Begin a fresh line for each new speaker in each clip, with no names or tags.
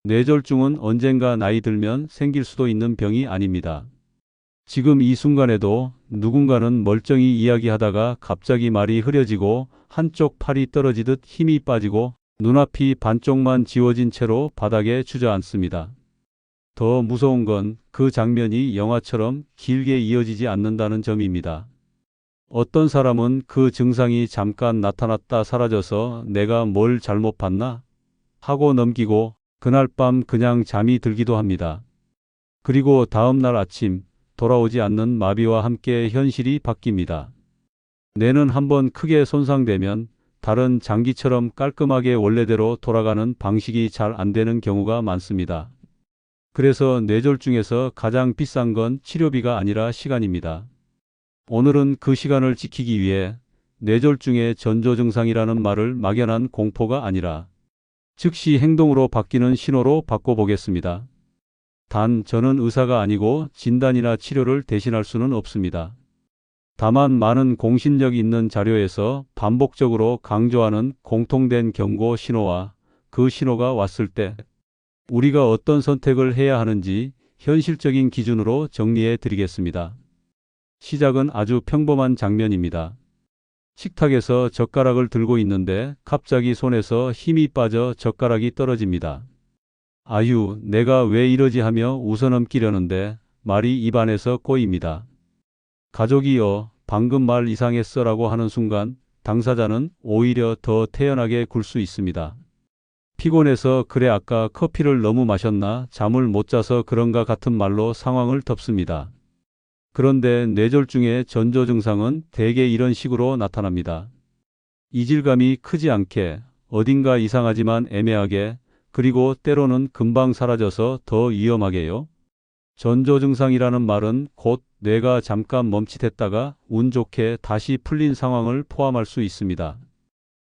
뇌졸중은 언젠가 나이 들면 생길 수도 있는 병이 아닙니다. 지금 이 순간에도 누군가는 멀쩡히 이야기하다가 갑자기 말이 흐려지고 한쪽 팔이 떨어지듯 힘이 빠지고 눈앞이 반쪽만 지워진 채로 바닥에 주저앉습니다. 더 무서운 건 그 장면이 영화처럼 길게 이어지지 않는다는 점입니다. 어떤 사람은 그 증상이 잠깐 나타났다 사라져서 내가 뭘 잘못 봤나? 하고 넘기고 그날 밤 그냥 잠이 들기도 합니다. 그리고 다음 날 아침 돌아오지 않는 마비와 함께 현실이 바뀝니다. 뇌는 한번 크게 손상되면 다른 장기처럼 깔끔하게 원래대로 돌아가는 방식이 잘 안 되는 경우가 많습니다. 그래서 뇌졸중에서 가장 비싼 건 치료비가 아니라 시간입니다. 오늘은 그 시간을 지키기 위해 뇌졸중의 전조증상이라는 말을 막연한 공포가 아니라 즉시 행동으로 바뀌는 신호로 바꿔보겠습니다. 단 저는 의사가 아니고 진단이나 치료를 대신할 수는 없습니다. 다만 많은 공신력 있는 자료에서 반복적으로 강조하는 공통된 경고 신호와 그 신호가 왔을 때 우리가 어떤 선택을 해야 하는지 현실적인 기준으로 정리해 드리겠습니다. 시작은 아주 평범한 장면입니다. 식탁에서 젓가락을 들고 있는데 갑자기 손에서 힘이 빠져 젓가락이 떨어집니다. 아유, 내가 왜 이러지 하며 웃어넘기려는데 말이 입안에서 꼬입니다. 가족이여, 방금 말 이상했어라고 하는 순간 당사자는 오히려 더 태연하게 굴 수 있습니다. 피곤해서 그래 아까 커피를 너무 마셨나 잠을 못 자서 그런가 같은 말로 상황을 덮습니다. 그런데 뇌졸중의 전조 증상은 대개 이런 식으로 나타납니다. 이질감이 크지 않게 어딘가 이상하지만 애매하게 그리고 때로는 금방 사라져서 더 위험하게요. 전조 증상이라는 말은 곧 뇌가 잠깐 멈칫했다가 운 좋게 다시 풀린 상황을 포함할 수 있습니다.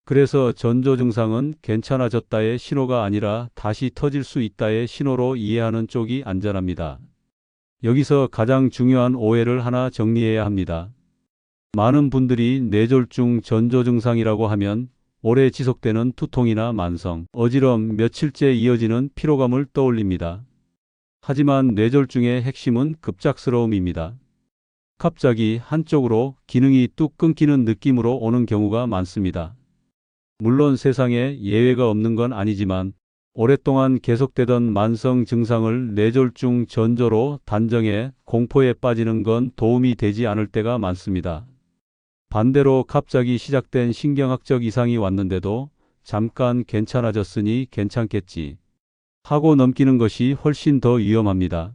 그래서 전조 증상은 괜찮아졌다의 신호가 아니라 다시 터질 수 있다의 신호로 이해하는 쪽이 안전합니다. 여기서 가장 중요한 오해를 하나 정리해야 합니다. 많은 분들이 뇌졸중 전조 증상이라고 하면 오래 지속되는 두통이나 만성, 어지럼, 며칠째 이어지는 피로감을 떠올립니다. 하지만 뇌졸중의 핵심은 급작스러움입니다. 갑자기 한쪽으로 기능이 뚝 끊기는 느낌으로 오는 경우가 많습니다. 물론 세상에 예외가 없는 건 아니지만 오랫동안 계속되던 만성 증상을 뇌졸중 전조로 단정해 공포에 빠지는 건 도움이 되지 않을 때가 많습니다. 반대로 갑자기 시작된 신경학적 이상이 왔는데도 잠깐 괜찮아졌으니 괜찮겠지 하고 넘기는 것이 훨씬 더 위험합니다.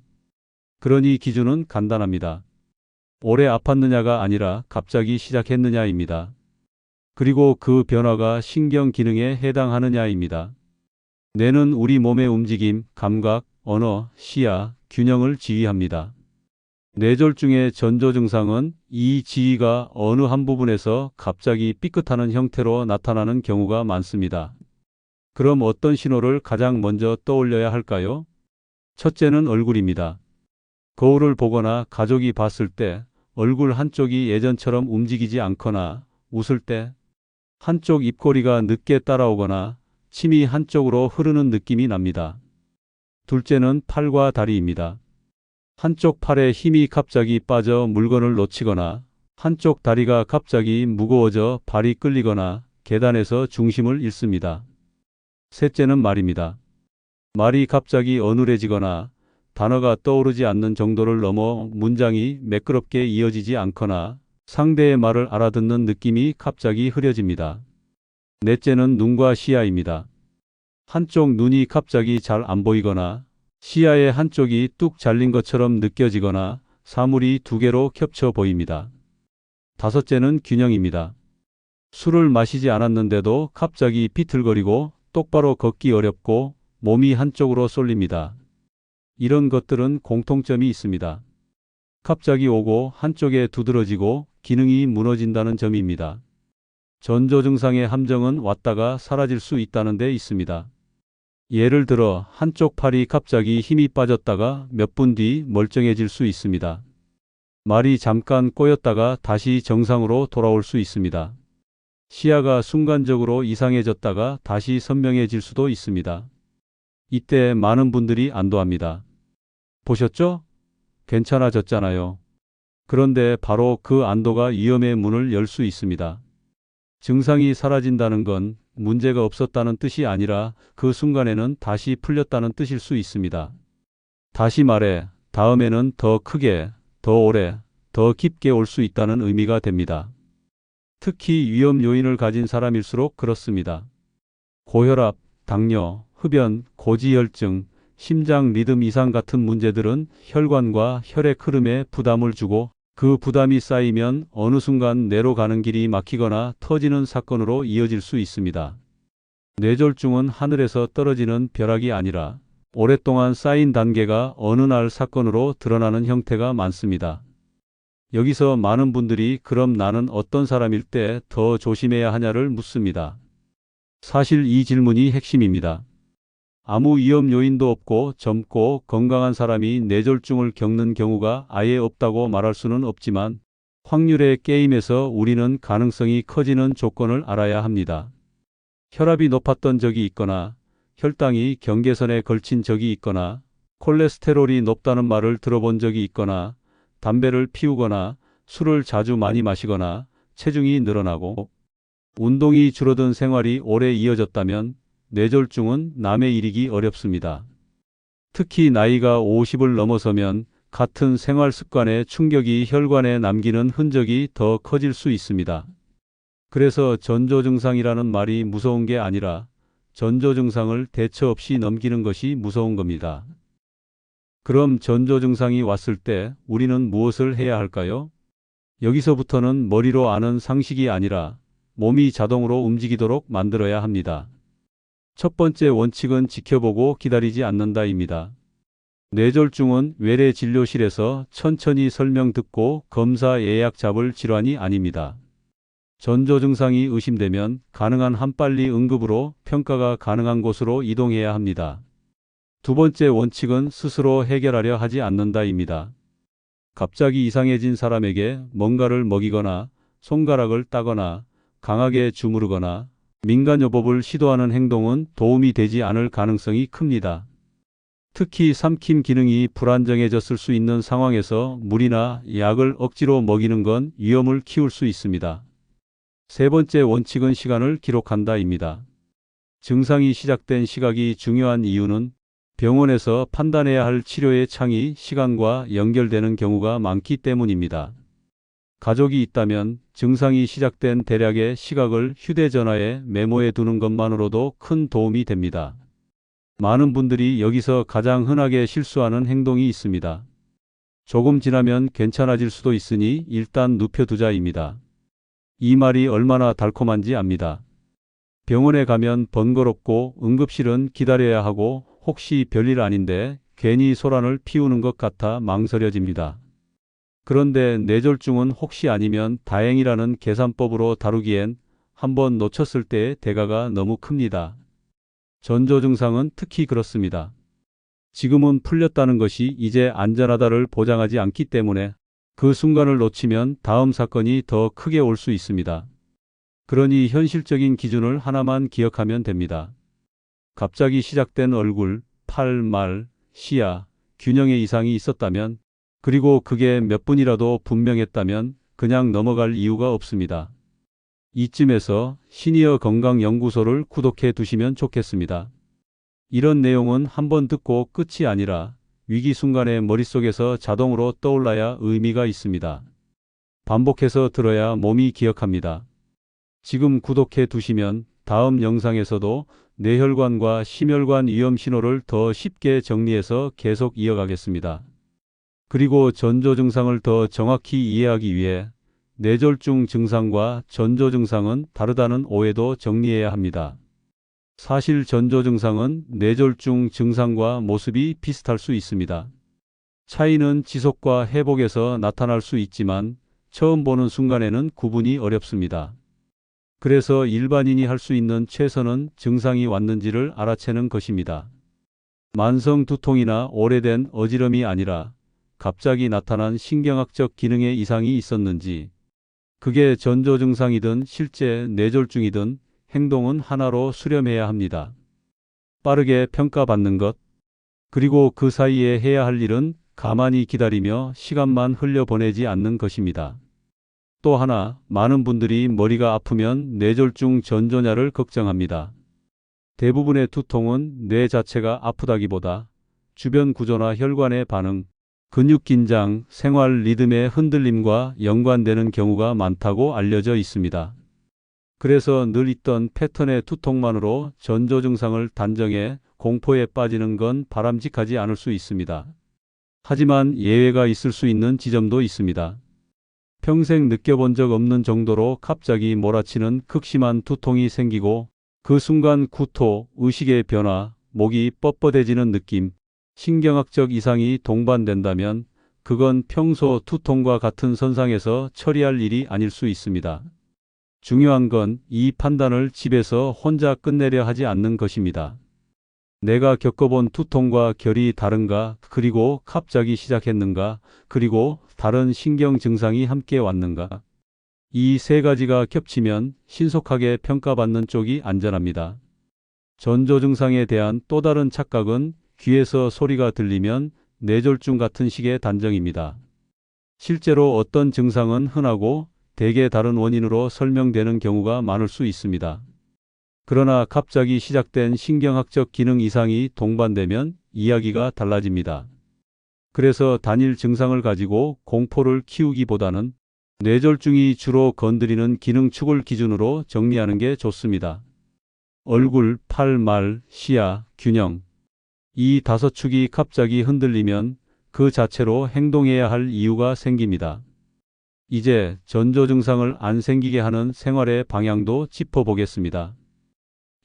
그러니 기준은 간단합니다. 오래 아팠느냐가 아니라 갑자기 시작했느냐입니다. 그리고 그 변화가 신경 기능에 해당하느냐입니다. 뇌는 우리 몸의 움직임, 감각, 언어, 시야, 균형을 지휘합니다. 뇌졸중의 전조 증상은 이 지휘가 어느 한 부분에서 갑자기 삐끗하는 형태로 나타나는 경우가 많습니다. 그럼 어떤 신호를 가장 먼저 떠올려야 할까요? 첫째는 얼굴입니다. 거울을 보거나 가족이 봤을 때 얼굴 한쪽이 예전처럼 움직이지 않거나 웃을 때 한쪽 입꼬리가 늦게 따라오거나 침이 한쪽으로 흐르는 느낌이 납니다. 둘째는 팔과 다리입니다. 한쪽 팔에 힘이 갑자기 빠져 물건을 놓치거나 한쪽 다리가 갑자기 무거워져 발이 끌리거나 계단에서 중심을 잃습니다. 셋째는 말입니다. 말이 갑자기 어눌해지거나 단어가 떠오르지 않는 정도를 넘어 문장이 매끄럽게 이어지지 않거나 상대의 말을 알아듣는 느낌이 갑자기 흐려집니다. 넷째는 눈과 시야입니다. 한쪽 눈이 갑자기 잘 안 보이거나 시야의 한쪽이 뚝 잘린 것처럼 느껴지거나 사물이 두 개로 겹쳐 보입니다. 다섯째는 균형입니다. 술을 마시지 않았는데도 갑자기 비틀거리고 똑바로 걷기 어렵고 몸이 한쪽으로 쏠립니다. 이런 것들은 공통점이 있습니다. 갑자기 오고 한쪽에 두드러지고 기능이 무너진다는 점입니다. 전조 증상의 함정은 왔다가 사라질 수 있다는 데 있습니다. 예를 들어 한쪽 팔이 갑자기 힘이 빠졌다가 몇 분 뒤 멀쩡해질 수 있습니다. 말이 잠깐 꼬였다가 다시 정상으로 돌아올 수 있습니다. 시야가 순간적으로 이상해졌다가 다시 선명해질 수도 있습니다. 이때 많은 분들이 안도합니다. 보셨죠? 괜찮아졌잖아요. 그런데 바로 그 안도가 위험의 문을 열 수 있습니다. 증상이 사라진다는 건 문제가 없었다는 뜻이 아니라 그 순간에는 다시 풀렸다는 뜻일 수 있습니다. 다시 말해, 다음에는 더 크게, 더 오래, 더 깊게 올 수 있다는 의미가 됩니다. 특히 위험 요인을 가진 사람일수록 그렇습니다. 고혈압, 당뇨, 흡연, 고지혈증, 심장 리듬 이상 같은 문제들은 혈관과 혈액 흐름에 부담을 주고 그 부담이 쌓이면 어느 순간 뇌로 가는 길이 막히거나 터지는 사건으로 이어질 수 있습니다. 뇌졸중은 하늘에서 떨어지는 벼락이 아니라 오랫동안 쌓인 단계가 어느 날 사건으로 드러나는 형태가 많습니다. 여기서 많은 분들이 그럼 나는 어떤 사람일 때 더 조심해야 하냐를 묻습니다. 사실 이 질문이 핵심입니다. 아무 위험 요인도 없고 젊고 건강한 사람이 뇌졸중을 겪는 경우가 아예 없다고 말할 수는 없지만 확률의 게임에서 우리는 가능성이 커지는 조건을 알아야 합니다. 혈압이 높았던 적이 있거나 혈당이 경계선에 걸친 적이 있거나 콜레스테롤이 높다는 말을 들어본 적이 있거나 담배를 피우거나 술을 자주 많이 마시거나 체중이 늘어나고 운동이 줄어든 생활이 오래 이어졌다면 뇌졸중은 남의 일이기 어렵습니다. 특히 나이가 50을 넘어서면 같은 생활 습관의 충격이 혈관에 남기는 흔적이 더 커질 수 있습니다. 그래서 전조증상이라는 말이 무서운 게 아니라 전조증상을 대처 없이 넘기는 것이 무서운 겁니다. 그럼 전조증상이 왔을 때 우리는 무엇을 해야 할까요? 여기서부터는 머리로 아는 상식이 아니라 몸이 자동으로 움직이도록 만들어야 합니다. 첫 번째 원칙은 지켜보고 기다리지 않는다입니다. 뇌졸중은 외래 진료실에서 천천히 설명 듣고 검사 예약 잡을 질환이 아닙니다. 전조 증상이 의심되면 가능한 한 빨리 응급으로 평가가 가능한 곳으로 이동해야 합니다. 두 번째 원칙은 스스로 해결하려 하지 않는다입니다. 갑자기 이상해진 사람에게 뭔가를 먹이거나 손가락을 따거나 강하게 주무르거나 민간요법을 시도하는 행동은 도움이 되지 않을 가능성이 큽니다. 특히 삼킴 기능이 불안정해졌을 수 있는 상황에서 물이나 약을 억지로 먹이는 건 위험을 키울 수 있습니다. 세 번째 원칙은 시간을 기록한다입니다. 증상이 시작된 시각이 중요한 이유는 병원에서 판단해야 할 치료의 창이 시간과 연결되는 경우가 많기 때문입니다. 가족이 있다면 증상이 시작된 대략의 시각을 휴대전화에 메모해 두는 것만으로도 큰 도움이 됩니다. 많은 분들이 여기서 가장 흔하게 실수하는 행동이 있습니다. 조금 지나면 괜찮아질 수도 있으니 일단 눕혀두자입니다. 이 말이 얼마나 달콤한지 압니다. 병원에 가면 번거롭고 응급실은 기다려야 하고 혹시 별일 아닌데 괜히 소란을 피우는 것 같아 망설여집니다. 그런데 뇌졸중은 혹시 아니면 다행이라는 계산법으로 다루기엔 한번 놓쳤을 때의 대가가 너무 큽니다. 전조 증상은 특히 그렇습니다. 지금은 풀렸다는 것이 이제 안전하다를 보장하지 않기 때문에 그 순간을 놓치면 다음 사건이 더 크게 올 수 있습니다. 그러니 현실적인 기준을 하나만 기억하면 됩니다. 갑자기 시작된 얼굴, 팔, 말, 시야, 균형에 이상이 있었다면 그리고 그게 몇 분이라도 분명했다면 그냥 넘어갈 이유가 없습니다. 이쯤에서 시니어 건강연구소를 구독해 두시면 좋겠습니다. 이런 내용은 한번 듣고 끝이 아니라 위기 순간에 머릿속에서 자동으로 떠올라야 의미가 있습니다. 반복해서 들어야 몸이 기억합니다. 지금 구독해 두시면 다음 영상에서도 뇌혈관과 심혈관 위험 신호를 더 쉽게 정리해서 계속 이어가겠습니다. 그리고 전조 증상을 더 정확히 이해하기 위해 뇌졸중 증상과 전조 증상은 다르다는 오해도 정리해야 합니다. 사실 전조 증상은 뇌졸중 증상과 모습이 비슷할 수 있습니다. 차이는 지속과 회복에서 나타날 수 있지만 처음 보는 순간에는 구분이 어렵습니다. 그래서 일반인이 할 수 있는 최선은 증상이 왔는지를 알아채는 것입니다. 만성 두통이나 오래된 어지럼이 아니라 갑자기 나타난 신경학적 기능에 이상이 있었는지, 그게 전조 증상이든 실제 뇌졸중이든 행동은 하나로 수렴해야 합니다. 빠르게 평가받는 것, 그리고 그 사이에 해야 할 일은 가만히 기다리며 시간만 흘려보내지 않는 것입니다. 또 하나, 많은 분들이 머리가 아프면 뇌졸중 전조냐를 걱정합니다. 대부분의 두통은 뇌 자체가 아프다기보다 주변 구조나 혈관의 반응, 근육 긴장, 생활 리듬의 흔들림과 연관되는 경우가 많다고 알려져 있습니다. 그래서 늘 있던 패턴의 두통만으로 전조 증상을 단정해 공포에 빠지는 건 바람직하지 않을 수 있습니다. 하지만 예외가 있을 수 있는 지점도 있습니다. 평생 느껴본 적 없는 정도로 갑자기 몰아치는 극심한 두통이 생기고 그 순간 구토, 의식의 변화, 목이 뻣뻣해지는 느낌, 신경학적 이상이 동반된다면 그건 평소 두통과 같은 선상에서 처리할 일이 아닐 수 있습니다. 중요한 건 이 판단을 집에서 혼자 끝내려 하지 않는 것입니다. 내가 겪어본 두통과 결이 다른가, 그리고 갑자기 시작했는가, 그리고 다른 신경 증상이 함께 왔는가. 이 세 가지가 겹치면 신속하게 평가받는 쪽이 안전합니다. 전조 증상에 대한 또 다른 착각은 귀에서 소리가 들리면 뇌졸중 같은 식의 단정입니다. 실제로 어떤 증상은 흔하고 대개 다른 원인으로 설명되는 경우가 많을 수 있습니다. 그러나 갑자기 시작된 신경학적 기능 이상이 동반되면 이야기가 달라집니다. 그래서 단일 증상을 가지고 공포를 키우기보다는 뇌졸중이 주로 건드리는 기능축을 기준으로 정리하는 게 좋습니다. 얼굴, 팔, 말, 시야, 균형. 이 5축이 갑자기 흔들리면 그 자체로 행동해야 할 이유가 생깁니다. 이제 전조 증상을 안 생기게 하는 생활의 방향도 짚어보겠습니다.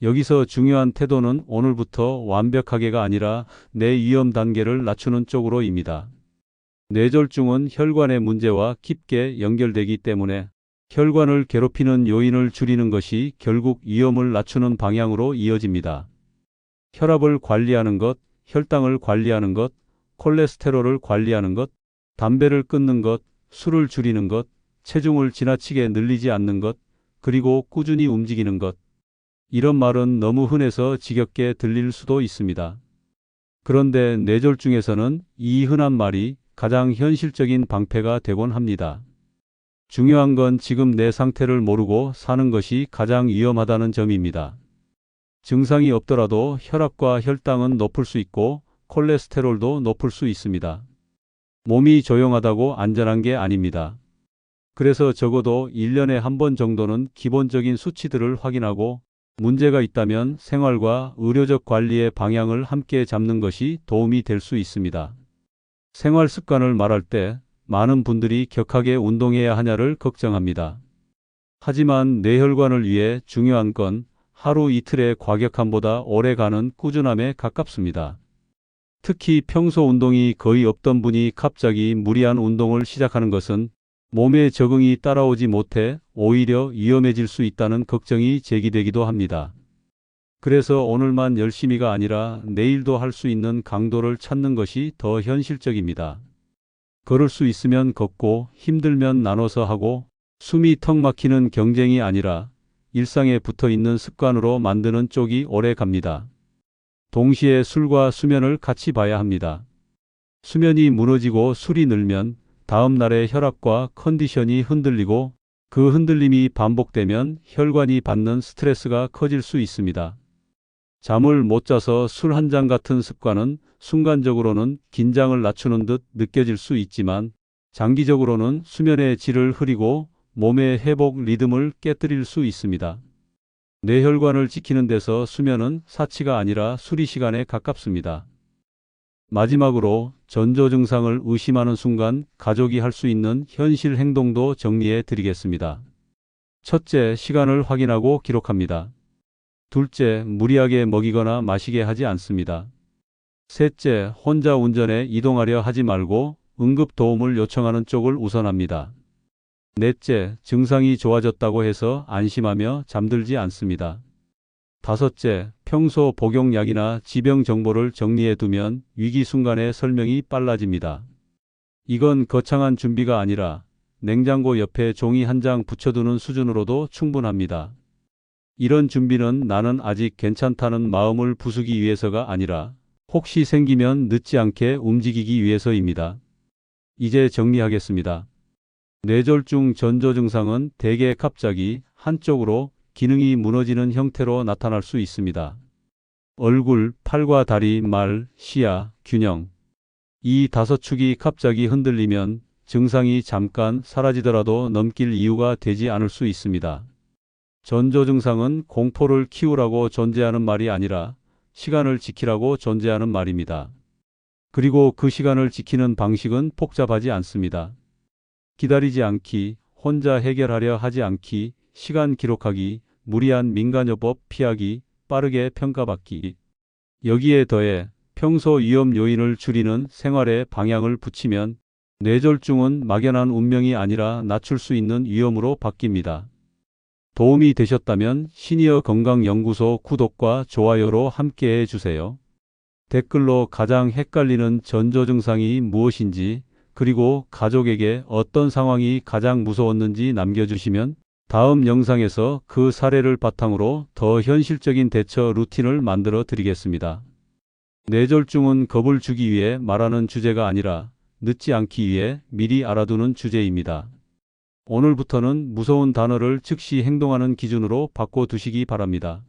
여기서 중요한 태도는 오늘부터 완벽하게가 아니라 내 위험 단계를 낮추는 쪽으로입니다. 뇌졸중은 혈관의 문제와 깊게 연결되기 때문에 혈관을 괴롭히는 요인을 줄이는 것이 결국 위험을 낮추는 방향으로 이어집니다. 혈압을 관리하는 것, 혈당을 관리하는 것, 콜레스테롤을 관리하는 것, 담배를 끊는 것, 술을 줄이는 것, 체중을 지나치게 늘리지 않는 것, 그리고 꾸준히 움직이는 것. 이런 말은 너무 흔해서 지겹게 들릴 수도 있습니다. 그런데 뇌졸중에서는 이 흔한 말이 가장 현실적인 방패가 되곤 합니다. 중요한 건 지금 내 상태를 모르고 사는 것이 가장 위험하다는 점입니다. 증상이 없더라도 혈압과 혈당은 높을 수 있고 콜레스테롤도 높을 수 있습니다. 몸이 조용하다고 안전한 게 아닙니다. 그래서 적어도 1년에 한 번 정도는 기본적인 수치들을 확인하고 문제가 있다면 생활과 의료적 관리의 방향을 함께 잡는 것이 도움이 될 수 있습니다. 생활 습관을 말할 때 많은 분들이 격하게 운동해야 하냐를 걱정합니다. 하지만 뇌혈관을 위해 중요한 건 하루 이틀의 과격함보다 오래가는 꾸준함에 가깝습니다. 특히 평소 운동이 거의 없던 분이 갑자기 무리한 운동을 시작하는 것은 몸의 적응이 따라오지 못해 오히려 위험해질 수 있다는 걱정이 제기되기도 합니다. 그래서 오늘만 열심히가 아니라 내일도 할 수 있는 강도를 찾는 것이 더 현실적입니다. 걸을 수 있으면 걷고 힘들면 나눠서 하고 숨이 턱 막히는 경쟁이 아니라 일상에 붙어 있는 습관으로 만드는 쪽이 오래 갑니다. 동시에 술과 수면을 같이 봐야 합니다. 수면이 무너지고 술이 늘면 다음 날의 혈압과 컨디션이 흔들리고 그 흔들림이 반복되면 혈관이 받는 스트레스가 커질 수 있습니다. 잠을 못 자서 술 한 잔 같은 습관은 순간적으로는 긴장을 낮추는 듯 느껴질 수 있지만 장기적으로는 수면의 질을 흐리고 몸의 회복 리듬을 깨뜨릴 수 있습니다. 뇌혈관을 지키는 데서 수면은 사치가 아니라 수리 시간에 가깝습니다. 마지막으로 전조 증상을 의심하는 순간 가족이 할 수 있는 현실 행동도 정리해 드리겠습니다. 첫째, 시간을 확인하고 기록합니다. 둘째, 무리하게 먹이거나 마시게 하지 않습니다. 셋째, 혼자 운전해 이동하려 하지 말고 응급 도움을 요청하는 쪽을 우선합니다. 넷째, 증상이 좋아졌다고 해서 안심하며 잠들지 않습니다. 다섯째, 평소 복용약이나 지병 정보를 정리해 두면 위기 순간에 설명이 빨라집니다. 이건 거창한 준비가 아니라 냉장고 옆에 종이 한 장 붙여두는 수준으로도 충분합니다. 이런 준비는 나는 아직 괜찮다는 마음을 부수기 위해서가 아니라 혹시 생기면 늦지 않게 움직이기 위해서입니다. 이제 정리하겠습니다. 뇌졸중 전조 증상은 대개 갑자기 한쪽으로 기능이 무너지는 형태로 나타날 수 있습니다. 얼굴, 팔과 다리, 말, 시야, 균형. 이 다섯 축이 갑자기 흔들리면 증상이 잠깐 사라지더라도 넘길 이유가 되지 않을 수 있습니다. 전조 증상은 공포를 키우라고 존재하는 말이 아니라 시간을 지키라고 존재하는 말입니다. 그리고 그 시간을 지키는 방식은 복잡하지 않습니다. 기다리지 않기, 혼자 해결하려 하지 않기, 시간 기록하기, 무리한 민간요법 피하기, 빠르게 평가받기. 여기에 더해 평소 위험 요인을 줄이는 생활에 방향을 붙이면 뇌졸중은 막연한 운명이 아니라 낮출 수 있는 위험으로 바뀝니다. 도움이 되셨다면 시니어 건강연구소 구독과 좋아요로 함께해 주세요. 댓글로 가장 헷갈리는 전조 증상이 무엇인지, 그리고 가족에게 어떤 상황이 가장 무서웠는지 남겨주시면 다음 영상에서 그 사례를 바탕으로 더 현실적인 대처 루틴을 만들어 드리겠습니다. 뇌졸중은 겁을 주기 위해 말하는 주제가 아니라 늦지 않기 위해 미리 알아두는 주제입니다. 오늘부터는 무서운 단어를 즉시 행동하는 기준으로 바꿔두시기 바랍니다.